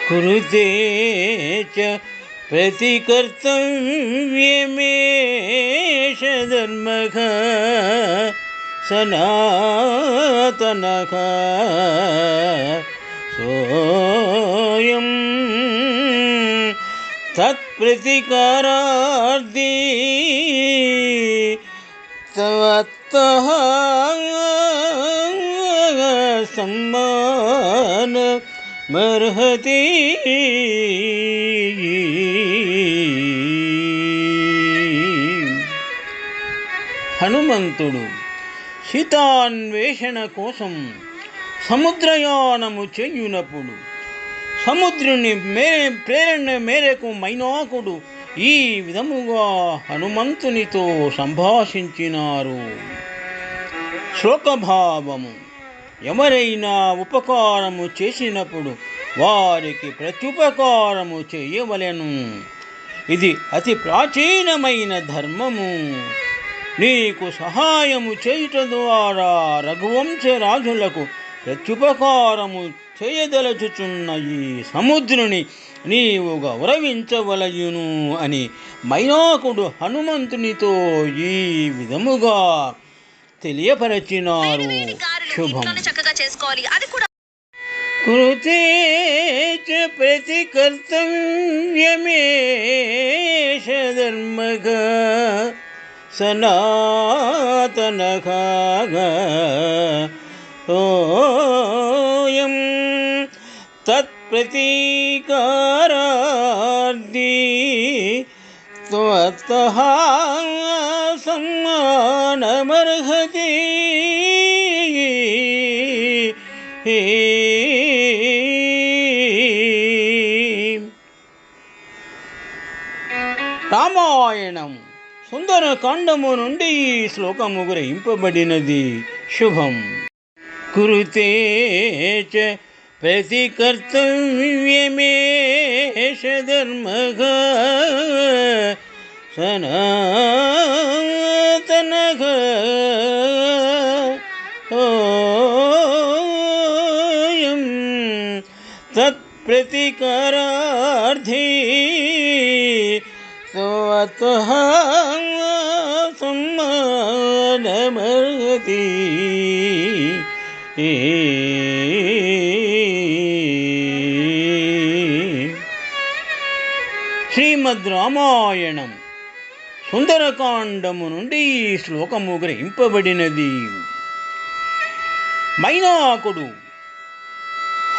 కురుతే చ प्रतिकर्तव्यमेष धर्मः सनातनः सोऽयं तत्प्रतिकारार्थी तवत्तः सम्मानमर्हति। హనుమంతుడు సీతాన్వేషణ కోసం సముద్రయానము చేయునప్పుడు సముద్రుని ప్రేరణ మేరకు మైనాకుడు ఈ విధముగా హనుమంతునితో సంభాషించినారు. శ్లోకభావము: ఎవరైనా ఉపకారము చేసినప్పుడు వారికి ప్రత్యుపకారము చేయవలెను. ఇది అతి ప్రాచీనమైన ధర్మము. నీకు సహాయము చేయుట ద్వారా రఘువంశ రాజులకు ప్రత్యుపకారము చేయదలచుచున్న ఈ సముద్రుని నీవు గౌరవించవలయును అని మైనాకుడు హనుమంతునితో ఈ విధముగా తెలియపరచినారు. శుభం. కృతే చ ప్రతికర్తవ్యమేష ధర్మః సనాతనః సోऽయం తత్ప్రతీకారార్థీ త్వత్తః సమ్మానమర్హతి. రామాయణం సుందరకాండము నుండి ఈ శ్లోకము గ్రహింపబడినది. శుభం. కురుతే చ ప్రతికర్తవ్యమేష ధర్మః సనాతనః సోऽయం తత్ప్రతికారార్థీ త్వత్తః సమ్మానమర్హతి. శ్రీమద్ రామాయణం సుందరకాండము నుండి ఈ శ్లోకము గ్రహింపబడినది. మైనాకుడు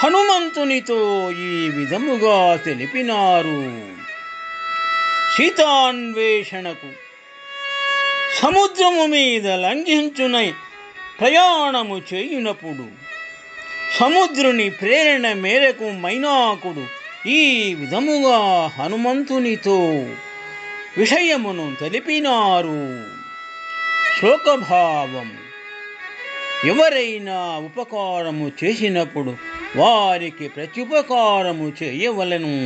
హనుమంతునితో ఈ విధముగా తెలిపినారు. సీతాన్వేషణకు సముద్రము మీద లంఘించున ప్రయాణము చేయునప్పుడు సముద్రుని ప్రేరణ మేరకు మైనాకుడు ఈ విధముగా హనుమంతునితో విషయమును తెలిపినారు. శ్లోకభావం: ఎవరైనా ఉపకారము చేసినప్పుడు వారికి ప్రత్యుపకారము చేయవలెను.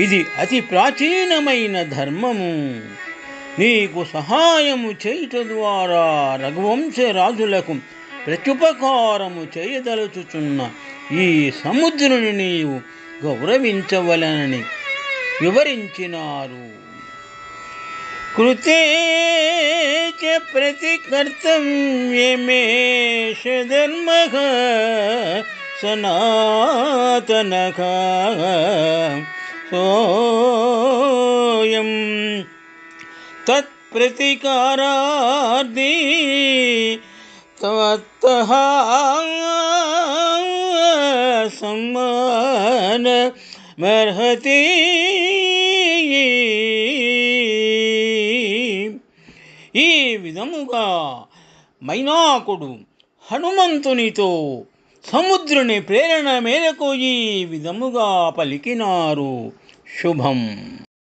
ఇది అతి ప్రాచీనమైన ధర్మము. నీకు సహాయము చేయుట ద్వారా రఘువంశ రాజులకు ప్రత్యుపకారము చేయదలుచుచున్న ఈ సముద్రుని నీవు గౌరవించవలనని వివరించినారు. కృతే చ ప్రతికర్తవ్యమేష ధర్మః సనాతనః సోऽయం తత్ప్రతికారార్థీ త్వత్తః సమ్మానమర్హతి. ఈ విధముగా మైనాకుడు హనుమంతునితో సముద్రుని ప్రేరణ మేరకు ఈ విధముగా పలికినారు. శుభం.